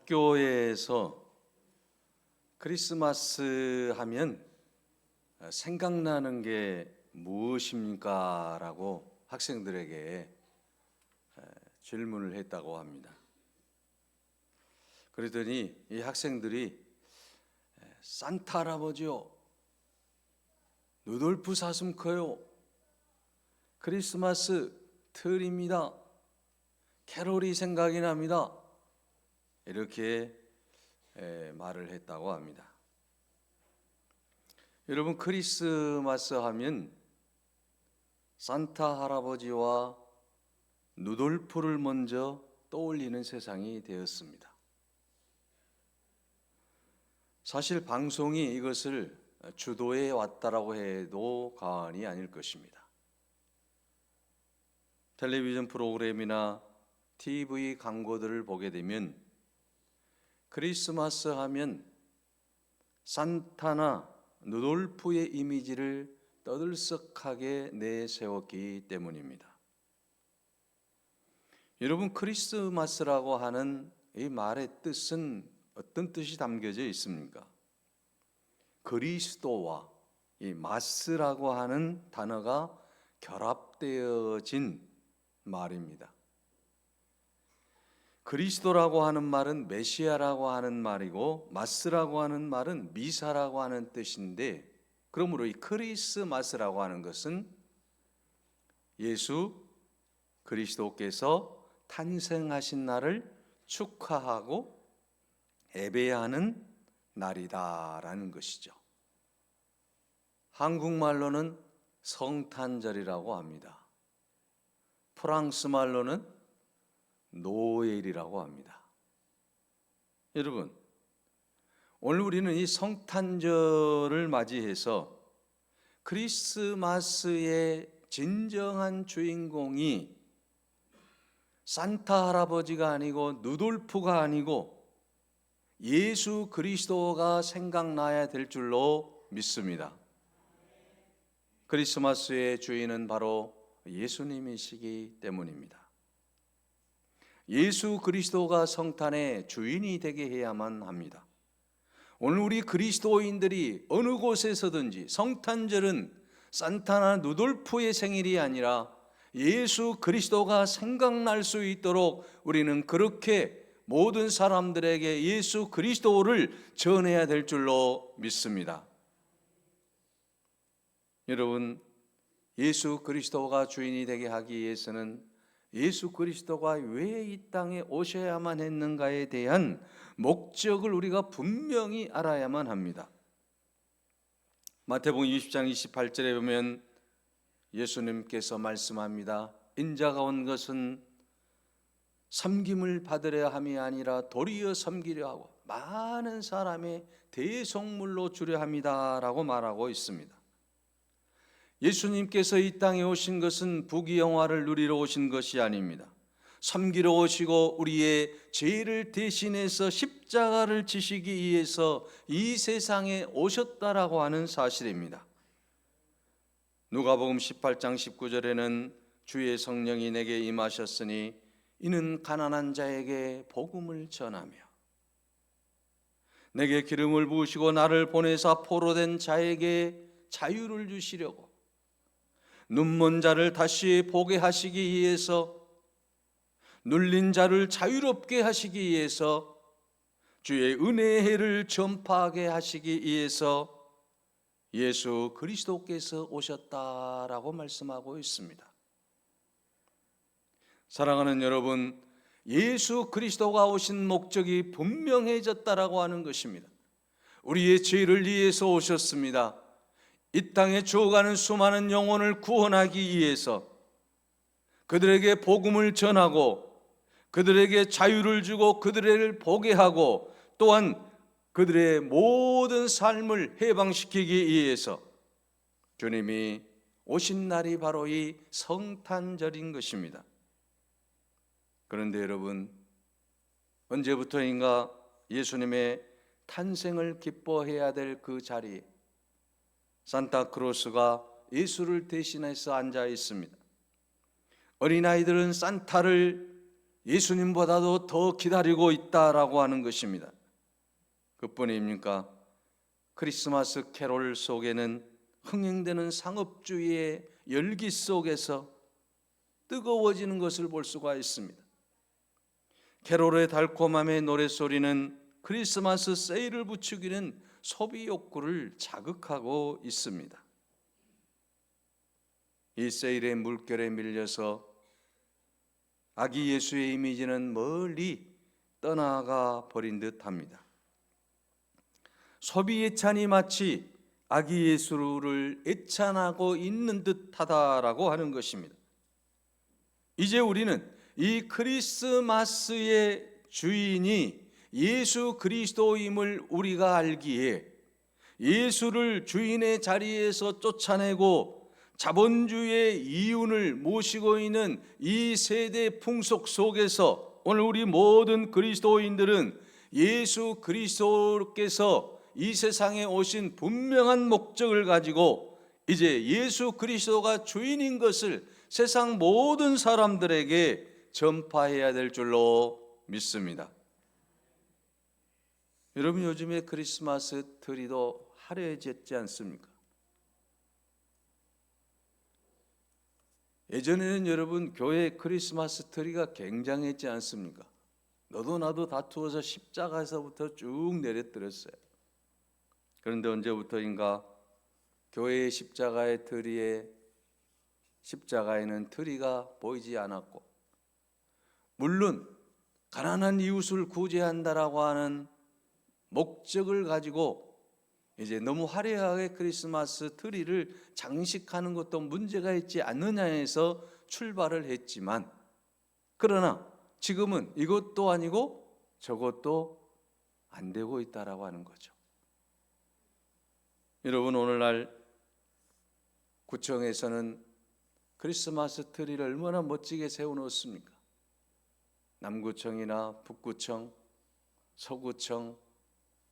학교에서 크리스마스 하면 생각나는 게 무엇입니까? 라고 학생들에게 질문을 했다고 합니다. 그랬더니 이 학생들이 산타 할아버지요, 루돌프 사슴 커요, 크리스마스 트리입니다, 캐롤이 생각이 납니다, 이렇게 말을 했다고 합니다. 여러분, 크리스마스 하면 산타 할아버지와 루돌프를 먼저 떠올리는 세상이 되었습니다. 사실 방송이 이것을 주도해 왔다라고 해도 과언이 아닐 것입니다. 텔레비전 프로그램이나 TV 광고들을 보게 되면 크리스마스 하면 산타나 루돌프의 이미지를 떠들썩하게 내세웠기 때문입니다. 여러분, 크리스마스라고 하는 이 말의 뜻은 어떤 뜻이 담겨져 있습니까? 그리스도와 이 마스라고 하는 단어가 결합되어진 말입니다. 그리스도라고 하는 말은 메시아라고 하는 말이고, 마스라고 하는 말은 미사라고 하는 뜻인데, 그러므로 이 크리스마스라고 하는 것은 예수 그리스도께서 탄생하신 날을 축하하고 예배하는 날이다라는 것이죠. 한국말로는 성탄절이라고 합니다. 프랑스 말로는 노엘이라고 합니다. 여러분, 오늘 우리는 이 성탄절을 맞이해서 크리스마스의 진정한 주인공이 산타 할아버지가 아니고 루돌프가 아니고 예수 그리스도가 생각나야 될 줄로 믿습니다. 크리스마스의 주인은 바로 예수님이시기 때문입니다. 예수 그리스도가 성탄의 주인이 되게 해야만 합니다. 오늘 우리 그리스도인들이 어느 곳에서든지 성탄절은 산타나 루돌프의 생일이 아니라 예수 그리스도가 생각날 수 있도록 우리는 그렇게 모든 사람들에게 예수 그리스도를 전해야 될 줄로 믿습니다. 여러분, 예수 그리스도가 주인이 되게 하기 위해서는 예수 그리스도가 왜 이 땅에 오셔야만 했는가에 대한 목적을 우리가 분명히 알아야만 합니다. 마태복음 20장 28절에 보면 예수님께서 말씀합니다. 인자가 온 것은 섬김을 받으려 함이 아니라 도리어 섬기려 하고 많은 사람의 대속물로 주려 함이다 라고 말하고 있습니다. 예수님께서 이 땅에 오신 것은 부귀영화를 누리러 오신 것이 아닙니다. 섬기러 오시고 우리의 죄를 대신해서 십자가를 지시기 위해서 이 세상에 오셨다라고 하는 사실입니다. 누가복음 18장 19절에는 주의 성령이 내게 임하셨으니 이는 가난한 자에게 복음을 전하며 내게 기름을 부으시고 나를 보내사 포로된 자에게 자유를 주시려고 눈먼 자를 다시 보게 하시기 위해서 눌린 자를 자유롭게 하시기 위해서 주의 은혜의 해를 전파하게 하시기 위해서 예수 그리스도께서 오셨다라고 말씀하고 있습니다. 사랑하는 여러분, 예수 그리스도가 오신 목적이 분명해졌다라고 하는 것입니다. 우리의 죄를 위해서 오셨습니다. 이 땅에 죽어가는 수많은 영혼을 구원하기 위해서 그들에게 복음을 전하고 그들에게 자유를 주고 그들을 보게 하고 또한 그들의 모든 삶을 해방시키기 위해서 주님이 오신 날이 바로 이 성탄절인 것입니다. 그런데 여러분, 언제부터인가 예수님의 탄생을 기뻐해야 될 그 자리에 산타크로스가 예수를 대신해서 앉아 있습니다. 어린아이들은 산타를 예수님보다도 더 기다리고 있다라고 하는 것입니다. 그뿐입니까? 크리스마스 캐롤 속에는 흥행되는 상업주의의 열기 속에서 뜨거워지는 것을 볼 수가 있습니다. 캐롤의 달콤함의 노랫소리는 크리스마스 세일을 부추기는 소비 욕구를 자극하고 있습니다. 이 세일의 물결에 밀려서 아기 예수의 이미지는 멀리 떠나가 버린 듯합니다. 소비 예찬이 마치 아기 예수를 예찬하고 있는 듯하다라고 하는 것입니다. 이제 우리는 이 크리스마스의 주인이 예수 그리스도임을 우리가 알기에 예수를 주인의 자리에서 쫓아내고 자본주의의 이윤을 모시고 있는 이 세대 풍속 속에서 오늘 우리 모든 그리스도인들은 예수 그리스도께서 이 세상에 오신 분명한 목적을 가지고 이제 예수 그리스도가 주인인 것을 세상 모든 사람들에게 전파해야 될 줄로 믿습니다. 여러분, 요즘에 크리스마스 트리도 화려해졌지 않습니까? 예전에는 여러분 교회 크리스마스 트리가 굉장했지 않습니까? 너도 나도 다투어서 십자가에서부터 쭉 내려뜨렸어요. 그런데 언제부터인가 교회의 십자가의 트리에 십자가에는 트리가 보이지 않았고, 물론 가난한 이웃을 구제한다라고 하는 목적을 가지고 이제 너무 화려하게 크리스마스 트리를 장식하는 것도 문제가 있지 않느냐 해서 출발을 했지만, 그러나 지금은 이것도 아니고 저것도 안 되고 있다라고 하는 거죠. 여러분, 오늘날 구청에서는 크리스마스 트리를 얼마나 멋지게 세워놓습니까? 남구청이나 북구청, 서구청,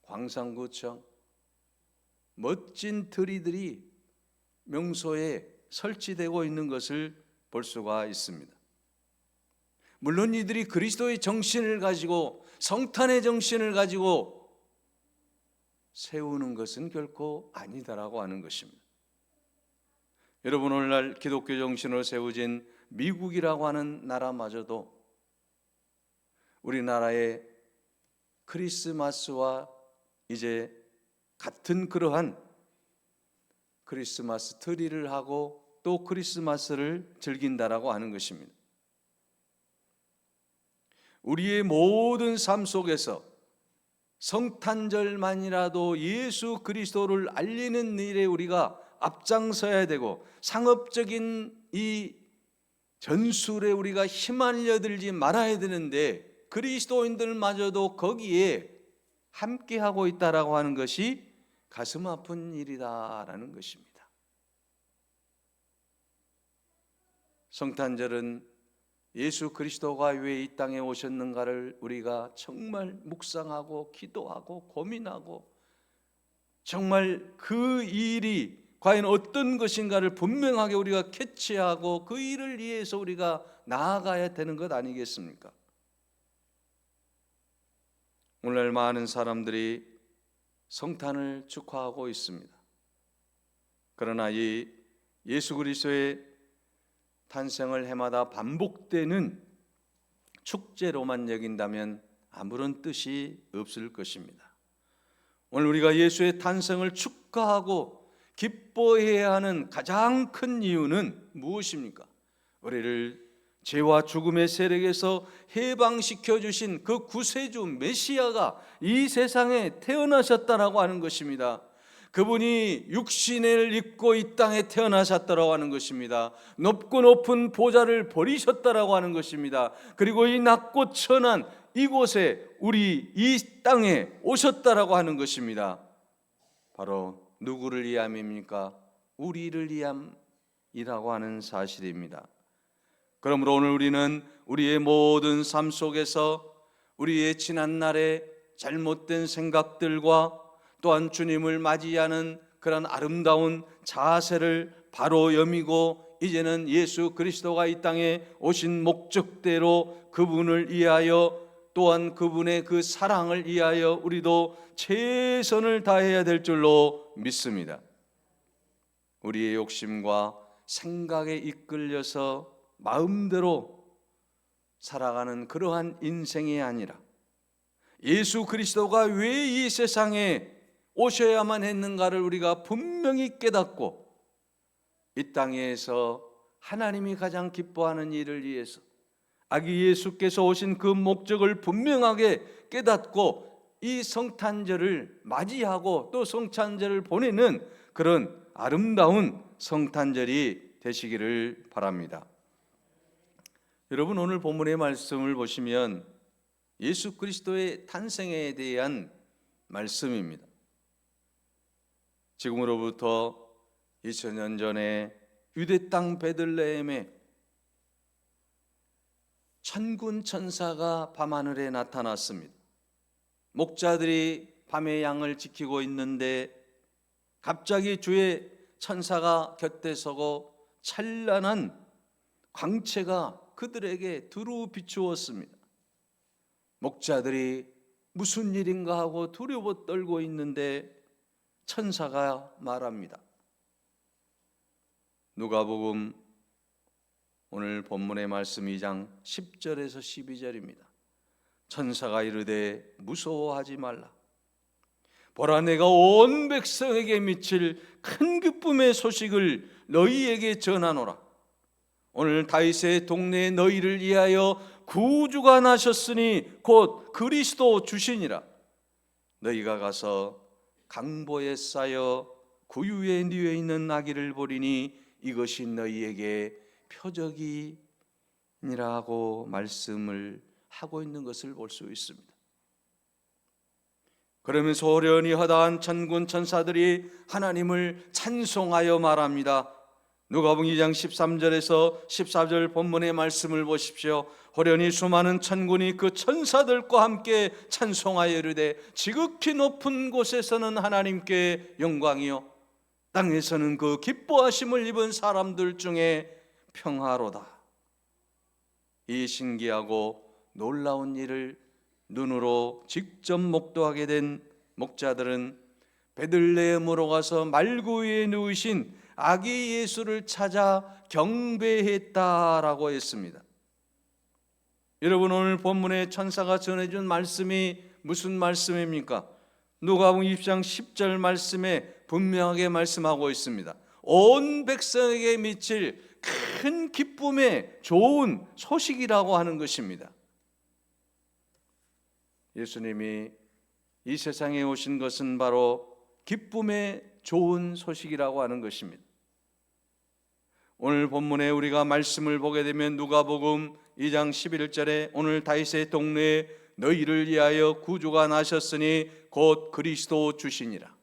광산구청, 멋진 트리들이 명소에 설치되고 있는 것을 볼 수가 있습니다. 물론 이들이 그리스도의 정신을 가지고, 성탄의 정신을 가지고 세우는 것은 결코 아니다라고 하는 것입니다. 여러분, 오늘날 기독교 정신으로 세워진 미국이라고 하는 나라마저도 우리나라의 크리스마스와 이제 같은 그러한 크리스마스 트리를 하고 또 크리스마스를 즐긴다라고 하는 것입니다. 우리의 모든 삶 속에서 성탄절만이라도 예수 그리스도를 알리는 일에 우리가 앞장서야 되고, 상업적인 이 전술에 우리가 휘말려들지 말아야 되는데 그리스도인들마저도 거기에 함께하고 있다라고 하는 것이 가슴 아픈 일이다라는 것입니다. 성탄절은 예수 그리스도가 왜 이 땅에 오셨는가를 우리가 정말 묵상하고 기도하고 고민하고, 정말 그 일이 과연 어떤 것인가를 분명하게 우리가 캐치하고 그 일을 위해서 우리가 나아가야 되는 것 아니겠습니까? 오늘 많은 사람들이 성탄을 축하하고 있습니다. 그러나 이 예수 그리스도의 탄생을 해마다 반복되는 축제로만 여긴다면 아무런 뜻이 없을 것입니다. 오늘 우리가 예수의 탄생을 축하하고 기뻐해야 하는 가장 큰 이유는 무엇입니까? 우리를 죄와 죽음의 세력에서 해방시켜 주신 그 구세주 메시아가 이 세상에 태어나셨다라고 하는 것입니다. 그분이 육신을 입고 이 땅에 태어나셨다라고 하는 것입니다. 높고 높은 보좌를 버리셨다라고 하는 것입니다. 그리고 이 낮고 천한 이곳에 우리 이 땅에 오셨다라고 하는 것입니다. 바로 누구를 위함입니까? 우리를 위함이라고 하는 사실입니다. 그러므로 오늘 우리는 우리의 모든 삶 속에서 우리의 지난날의 잘못된 생각들과 또한 주님을 맞이하는 그런 아름다운 자세를 바로 여미고 이제는 예수 그리스도가 이 땅에 오신 목적대로 그분을 위하여 또한 그분의 그 사랑을 위하여 우리도 최선을 다해야 될 줄로 믿습니다. 우리의 욕심과 생각에 이끌려서 마음대로 살아가는 그러한 인생이 아니라 예수 그리스도가 왜 이 세상에 오셔야만 했는가를 우리가 분명히 깨닫고 이 땅에서 하나님이 가장 기뻐하는 일을 위해서 아기 예수께서 오신 그 목적을 분명하게 깨닫고 이 성탄절을 맞이하고 또 성탄절을 보내는 그런 아름다운 성탄절이 되시기를 바랍니다. 여러분, 오늘 본문의 말씀을 보시면 예수 그리스도의 탄생에 대한 말씀입니다. 지금으로부터 2000년 전에 유대 땅 베들레헴에 천군 천사가 밤하늘에 나타났습니다. 목자들이 밤에 양을 지키고 있는데 갑자기 주의 천사가 곁에 서고 찬란한 광채가 그들에게 두루 비추었습니다. 목자들이 무슨 일인가 하고 두려워 떨고 있는데 천사가 말합니다. 누가복음 오늘 본문의 말씀 2장 10절에서 12절입니다. 천사가 이르되 무서워하지 말라. 보라, 내가 온 백성에게 미칠 큰 기쁨의 소식을 너희에게 전하노라. 오늘 다윗의 동네에 너희를 위하여 구주가 나셨으니 곧 그리스도 주시니라. 너희가 가서 강보에 쌓여 구유에 뉘어 있는 아기를 보리니 이것이 너희에게 표적이니라고 말씀을 하고 있는 것을 볼 수 있습니다. 그러면서 호련히 허다한 천군 천사들이 하나님을 찬송하여 말합니다. 누가복음 2장 13절에서 14절 본문의 말씀을 보십시오. 호련히 수많은 천군이 그 천사들과 함께 찬송하여 이르되 지극히 높은 곳에서는 하나님께 영광이요 땅에서는 그 기뻐하심을 입은 사람들 중에 평화로다. 이 신기하고 놀라운 일을 눈으로 직접 목도하게 된 목자들은 베들레헴으로 가서 말구 위에 누우신 아기 예수를 찾아 경배했다라고 했습니다. 여러분, 오늘 본문에 천사가 전해준 말씀이 무슨 말씀입니까? 누가복음 20장 10절 말씀에 분명하게 말씀하고 있습니다. 온 백성에게 미칠 큰 기쁨의 좋은 소식이라고 하는 것입니다. 예수님이 이 세상에 오신 것은 바로 기쁨의 좋은 소식이라고 하는 것입니다. 오늘 본문에 우리가 말씀을 보게 되면 누가복음 2장 11절에 오늘 다윗의 동네에 너희를 위하여 구주가 나셨으니 곧 그리스도 주시니라.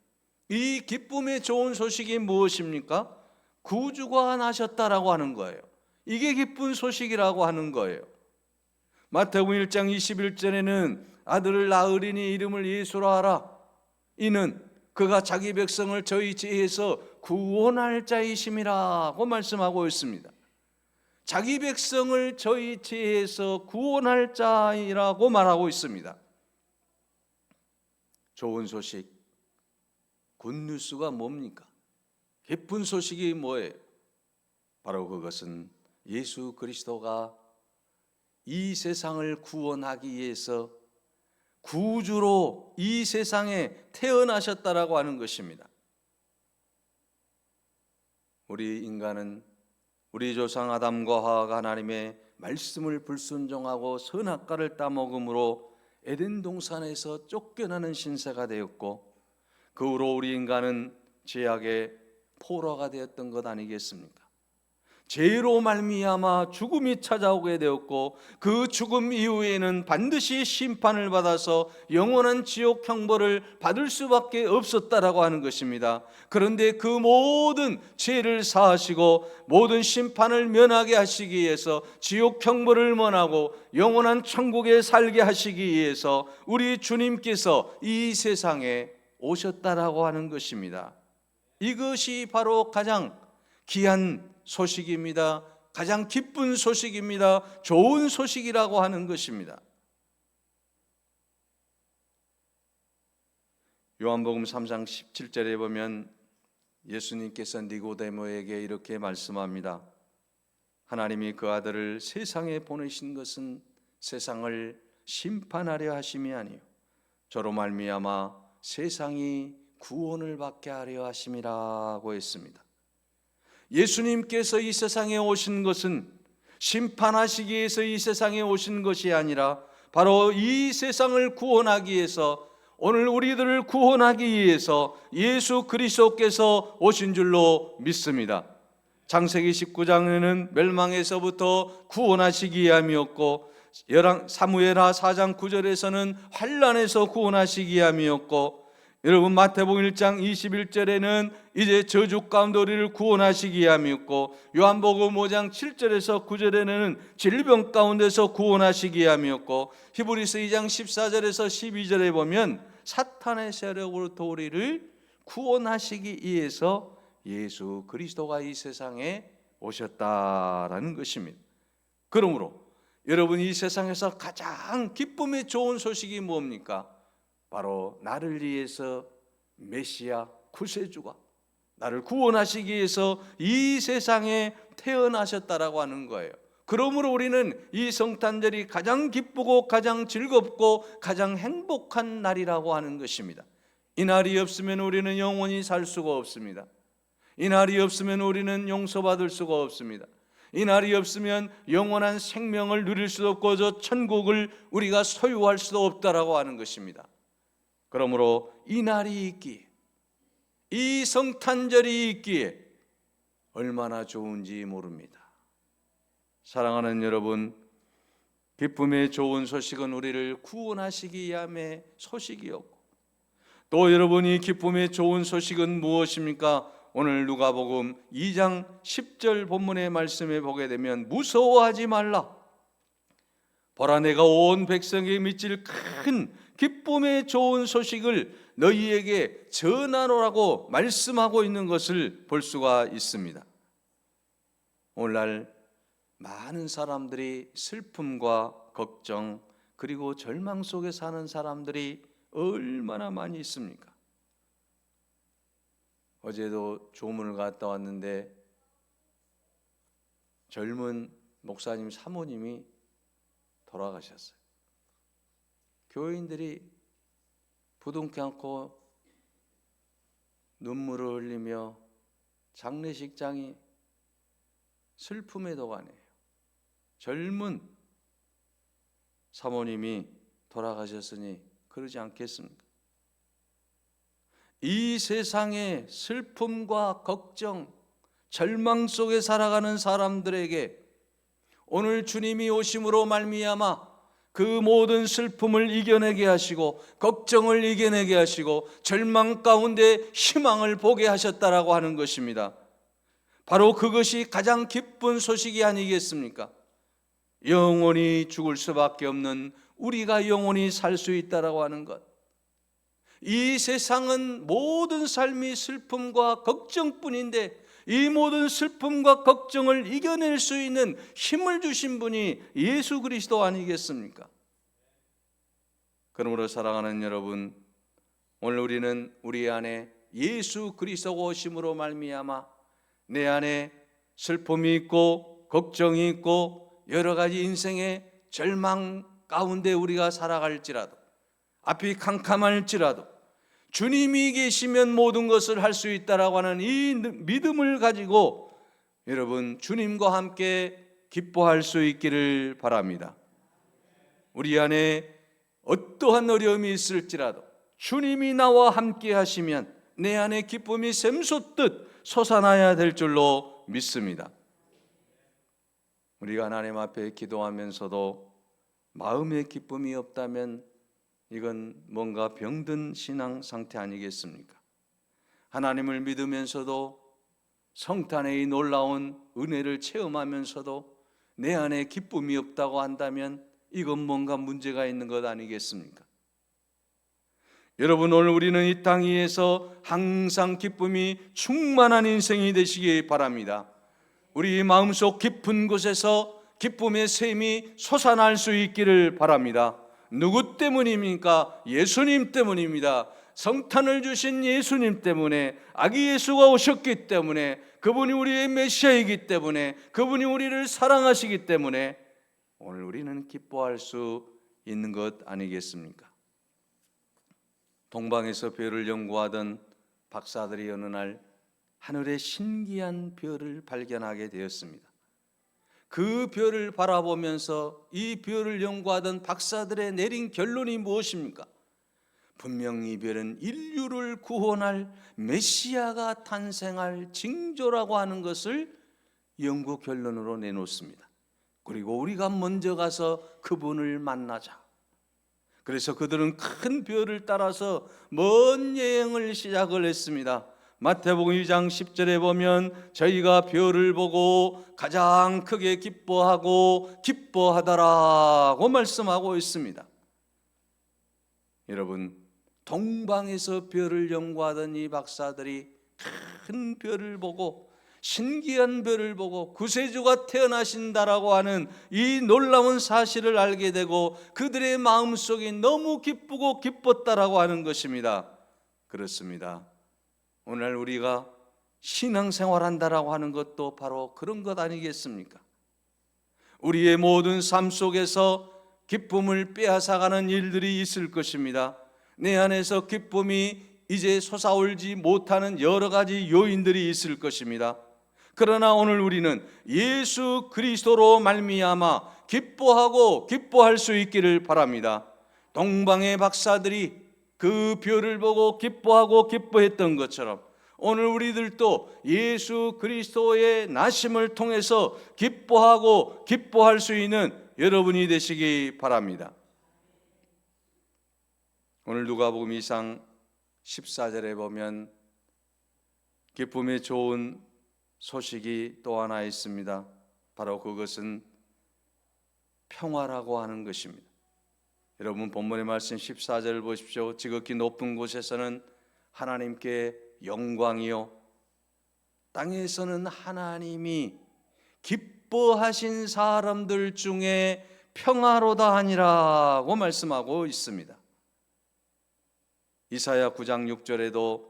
이 기쁨의 좋은 소식이 무엇입니까? 구주가 나셨다라고 하는 거예요. 이게 기쁜 소식이라고 하는 거예요. 마태복음 1장 21절에는 아들을 낳으리니 이름을 예수라 하라. 이는 그가 자기 백성을 저희 지혜에서 구원할 자이심이라고 말씀하고 있습니다. 자기 백성을 저희 지혜에서 구원할 자이라고 말하고 있습니다. 좋은 소식, 굿뉴스가 뭡니까? 기쁜 소식이 뭐예요? 바로 그것은 예수 그리스도가 이 세상을 구원하기 위해서 구주로 이 세상에 태어나셨다라고 하는 것입니다. 우리 인간은 우리 조상 아담과 하와가 하나님의 말씀을 불순종하고 선악과를 따먹음으로 에덴 동산에서 쫓겨나는 신세가 되었고 그 후로 우리 인간은 죄악의 포로가 되었던 것 아니겠습니까? 죄로 말미암아 죽음이 찾아오게 되었고 그 죽음 이후에는 반드시 심판을 받아서 영원한 지옥 형벌을 받을 수밖에 없었다라고 하는 것입니다. 그런데 그 모든 죄를 사하시고 모든 심판을 면하게 하시기 위해서 지옥 형벌을 면하고 영원한 천국에 살게 하시기 위해서 우리 주님께서 이 세상에 오셨다라고 하는 것입니다. 이것이 바로 가장 귀한 소식입니다. 가장 기쁜 소식입니다. 좋은 소식이라고 하는 것입니다. 요한복음 3장 17절에 보면 예수님께서 니고데모에게 이렇게 말씀합니다. 하나님이 그 아들을 세상에 보내신 것은 세상을 심판하려 하심이 아니요 저로 말미암아 세상이 구원을 받게 하려 하심이라고 했습니다. 예수님께서 이 세상에 오신 것은 심판하시기 위해서 이 세상에 오신 것이 아니라 바로 이 세상을 구원하기 위해서, 오늘 우리들을 구원하기 위해서 예수 그리스도께서 오신 줄로 믿습니다. 창세기 19장에는 멸망에서부터 구원하시기 위함이었고, 사무엘하 4장 9절에서는 환난에서 구원하시기 위함이었고, 여러분 마태복음 1장 21절에는 이제 저주 가운데 우리를 구원하시기 위함이었고, 요한복음 5장 7절에서 9절에는 질병 가운데서 구원하시기 위함이었고, 히브리서 2장 14절에서 12절에 보면 사탄의 세력으로부터 우리를 구원하시기 위해서 예수 그리스도가 이 세상에 오셨다라는 것입니다. 그러므로 여러분, 이 세상에서 가장 기쁨이 좋은 소식이 뭡니까? 바로 나를 위해서 메시아 구세주가 나를 구원하시기 위해서 이 세상에 태어나셨다라고 하는 거예요. 그러므로 우리는 이 성탄절이 가장 기쁘고 가장 즐겁고 가장 행복한 날이라고 하는 것입니다. 이 날이 없으면 우리는 영원히 살 수가 없습니다. 이 날이 없으면 우리는 용서받을 수가 없습니다. 이 날이 없으면 영원한 생명을 누릴 수도 없고 저 천국을 우리가 소유할 수도 없다라고 하는 것입니다. 그러므로 이 날이 있기에, 이 성탄절이 있기에 얼마나 좋은지 모릅니다. 사랑하는 여러분, 기쁨의 좋은 소식은 우리를 구원하시기 위함의 소식이었고, 또 여러분이 기쁨의 좋은 소식은 무엇입니까? 오늘 누가복음 2장 10절 본문의 말씀에 보게 되면 무서워하지 말라, 보라 내가 온 백성에게 미칠 큰 기쁨의 좋은 소식을 너희에게 전하노라고 말씀하고 있는 것을 볼 수가 있습니다. 오늘날 많은 사람들이 슬픔과 걱정 그리고 절망 속에 사는 사람들이 얼마나 많이 있습니까? 어제도 조문을 갔다 왔는데 젊은 목사님 사모님이 돌아가셨어요. 교인들이 부둥켜 안고 눈물을 흘리며 장례식장이 슬픔의 도가니에요. 젊은 사모님이 돌아가셨으니 그러지 않겠습니까? 이 세상의 슬픔과 걱정, 절망 속에 살아가는 사람들에게 오늘 주님이 오심으로 말미암아 그 모든 슬픔을 이겨내게 하시고 걱정을 이겨내게 하시고 절망 가운데 희망을 보게 하셨다라고 하는 것입니다. 바로 그것이 가장 기쁜 소식이 아니겠습니까? 영원히 죽을 수밖에 없는 우리가 영원히 살 수 있다라고 하는 것. 이 세상은 모든 삶이 슬픔과 걱정뿐인데 이 모든 슬픔과 걱정을 이겨낼 수 있는 힘을 주신 분이 예수 그리스도 아니겠습니까? 그러므로 사랑하는 여러분, 오늘 우리는 우리 안에 예수 그리스도가 오심으로 말미암아 내 안에 슬픔이 있고 걱정이 있고 여러 가지 인생의 절망 가운데 우리가 살아갈지라도, 앞이 캄캄할지라도 주님이 계시면 모든 것을 할 수 있다라고 하는 이 믿음을 가지고 여러분 주님과 함께 기뻐할 수 있기를 바랍니다. 우리 안에 어떠한 어려움이 있을지라도 주님이 나와 함께 하시면 내 안에 기쁨이 샘솟듯 솟아나야 될 줄로 믿습니다. 우리가 하나님 앞에 기도하면서도 마음의 기쁨이 없다면 이건 뭔가 병든 신앙 상태 아니겠습니까? 하나님을 믿으면서도 성탄의 이 놀라운 은혜를 체험하면서도 내 안에 기쁨이 없다고 한다면 이건 뭔가 문제가 있는 것 아니겠습니까? 여러분, 오늘 우리는 이 땅 위에서 항상 기쁨이 충만한 인생이 되시기 바랍니다. 우리 마음속 깊은 곳에서 기쁨의 샘이 솟아날 수 있기를 바랍니다. 누구 때문입니까? 예수님 때문입니다. 성탄을 주신 예수님 때문에, 아기 예수가 오셨기 때문에, 그분이 우리의 메시아이기 때문에, 그분이 우리를 사랑하시기 때문에 오늘 우리는 기뻐할 수 있는 것 아니겠습니까? 동방에서 별을 연구하던 박사들이 어느 날 하늘에 신기한 별을 발견하게 되었습니다. 그 별을 바라보면서 이 별을 연구하던 박사들의 내린 결론이 무엇입니까? 분명히 이 별은 인류를 구원할 메시아가 탄생할 징조라고 하는 것을 연구 결론으로 내놓습니다. 그리고 우리가 먼저 가서 그분을 만나자. 그래서 그들은 큰 별을 따라서 먼 여행을 시작을 했습니다. 마태복음 2장 10절에 보면 저희가 별을 보고 가장 크게 기뻐하고 기뻐하더라고 말씀하고 있습니다. 여러분, 동방에서 별을 연구하던 이 박사들이 큰 별을 보고, 신기한 별을 보고 구세주가 태어나신다라고 하는 이 놀라운 사실을 알게 되고 그들의 마음속이 너무 기쁘고 기뻤다라고 하는 것입니다. 그렇습니다. 오늘 우리가 신앙생활한다라고 하는 것도 바로 그런 것 아니겠습니까? 우리의 모든 삶 속에서 기쁨을 빼앗아가는 일들이 있을 것입니다. 내 안에서 기쁨이 이제 솟아올지 못하는 여러 가지 요인들이 있을 것입니다. 그러나 오늘 우리는 예수 그리스도로 말미암아 기뻐하고 기뻐할 수 있기를 바랍니다. 동방의 박사들이 그 별을 보고 기뻐하고 기뻐했던 것처럼 오늘 우리들도 예수 그리스도의 나심을 통해서 기뻐하고 기뻐할 수 있는 여러분이 되시기 바랍니다. 오늘 누가복음 2장 14절에 보면 기쁨에 좋은 소식이 또 하나 있습니다. 바로 그것은 평화라고 하는 것입니다. 여러분, 본문의 말씀 14절을 보십시오. 지극히 높은 곳에서는 하나님께 영광이요, 땅에서는 하나님이 기뻐하신 사람들 중에 평화로다 하니라고 말씀하고 있습니다. 이사야 9장 6절에도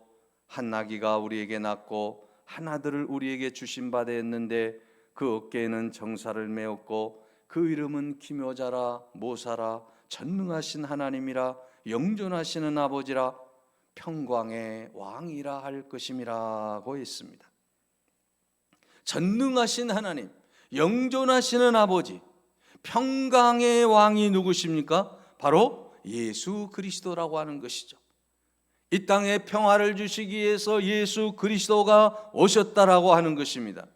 한 나귀가 우리에게 낳고 한 아들을 우리에게 주신 바 되었는데 그 어깨에는 정사를 메었고 그 이름은 기묘자라 모사라 전능하신 하나님이라 영존하시는 아버지라 평강의 왕이라 할 것임이라고 했습니다. 전능하신 하나님, 영존하시는 아버지, 평강의 왕이 누구십니까? 바로 예수 그리스도라고 하는 것이죠. 이 땅에 평화를 주시기 위해서 예수 그리스도가 오셨다라고 하는 것입니다.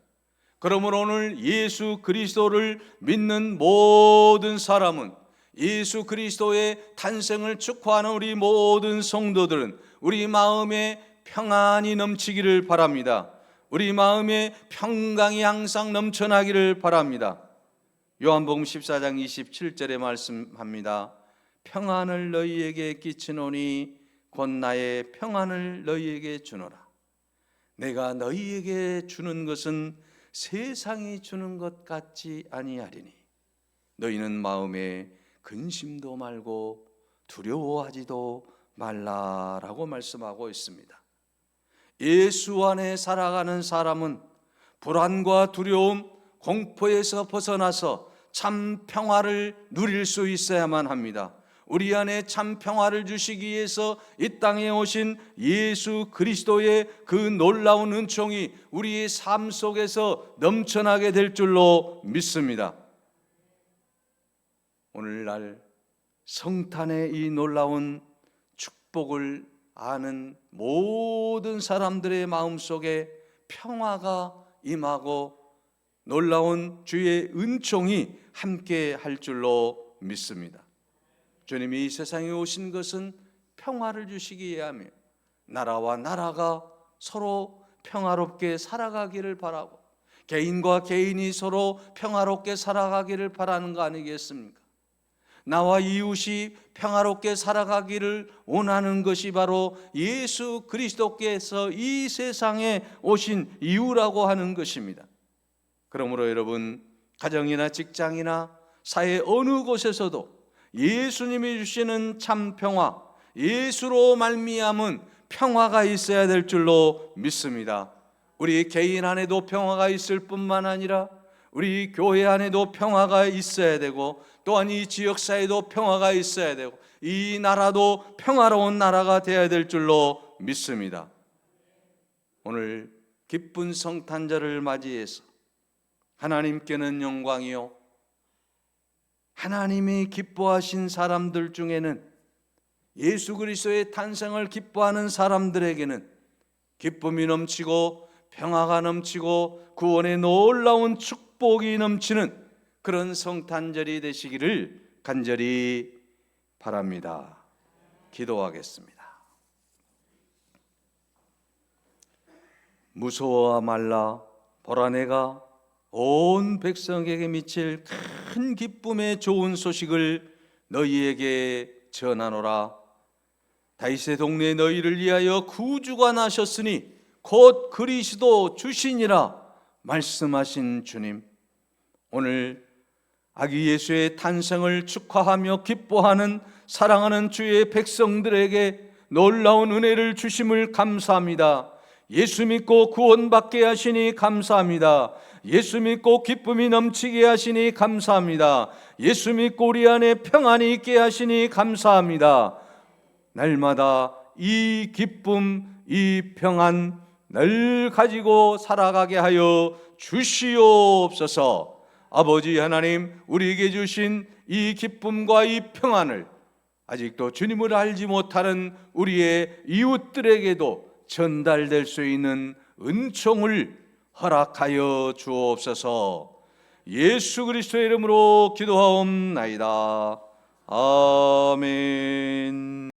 그러므로 오늘 예수 그리스도를 믿는 모든 사람은, 예수 그리스도의 탄생을 축하하는 우리 모든 성도들은 우리 마음에 평안이 넘치기를 바랍니다. 우리 마음에 평강이 항상 넘쳐나기를 바랍니다. 요한복음 14장 27절에 말씀합니다. 평안을 너희에게 끼치노니 곧 나의 평안을 너희에게 주노라. 내가 너희에게 주는 것은 세상이 주는 것 같지 아니하리니 너희는 마음에 근심도 말고 두려워하지도 말라라고 말씀하고 있습니다. 예수 안에 살아가는 사람은 불안과 두려움, 공포에서 벗어나서 참 평화를 누릴 수 있어야만 합니다. 우리 안에 참 평화를 주시기 위해서 이 땅에 오신 예수 그리스도의 그 놀라운 은총이 우리의 삶 속에서 넘쳐나게 될 줄로 믿습니다. 오늘날 성탄의 이 놀라운 축복을 아는 모든 사람들의 마음속에 평화가 임하고 놀라운 주의 은총이 함께 할 줄로 믿습니다. 주님이 이 세상에 오신 것은 평화를 주시기 위함이며 나라와 나라가 서로 평화롭게 살아가기를 바라고 개인과 개인이 서로 평화롭게 살아가기를 바라는 거 아니겠습니까? 나와 이웃이 평화롭게 살아가기를 원하는 것이 바로 예수 그리스도께서 이 세상에 오신 이유라고 하는 것입니다. 그러므로 여러분, 가정이나 직장이나 사회 어느 곳에서도 예수님이 주시는 참 평화, 예수로 말미암은 평화가 있어야 될 줄로 믿습니다. 우리 개인 안에도 평화가 있을 뿐만 아니라 우리 교회 안에도 평화가 있어야 되고, 또한 이 지역사회도 평화가 있어야 되고, 이 나라도 평화로운 나라가 되어야 될 줄로 믿습니다. 오늘 기쁜 성탄절을 맞이해서 하나님께는 영광이요, 하나님이 기뻐하신 사람들 중에는, 예수 그리스도의 탄생을 기뻐하는 사람들에게는 기쁨이 넘치고 평화가 넘치고 구원의 놀라운 축복이 넘치는 그런 성탄절이 되시기를 간절히 바랍니다. 기도하겠습니다. 무서워하 말라, 보라 내가 온 백성에게 미칠 큰 기쁨의 좋은 소식을 너희에게 전하노라. 다윗의 동네에 너희를 위하여 구주가 나셨으니 곧 그리스도 주시니라 말씀하신 주님, 오늘 아기 예수의 탄생을 축하하며 기뻐하는 사랑하는 주의 백성들에게 놀라운 은혜를 주심을 감사합니다. 예수 믿고 구원받게 하시니 감사합니다. 예수 믿고 기쁨이 넘치게 하시니 감사합니다. 예수 믿고 우리 안에 평안이 있게 하시니 감사합니다. 날마다 이 기쁨, 이 평안 늘 가지고 살아가게 하여 주시옵소서. 아버지 하나님, 우리에게 주신 이 기쁨과 이 평안을 아직도 주님을 알지 못하는 우리의 이웃들에게도 전달될 수 있는 은총을 허락하여 주옵소서. 예수 그리스도의 이름으로 기도하옵나이다. 아멘.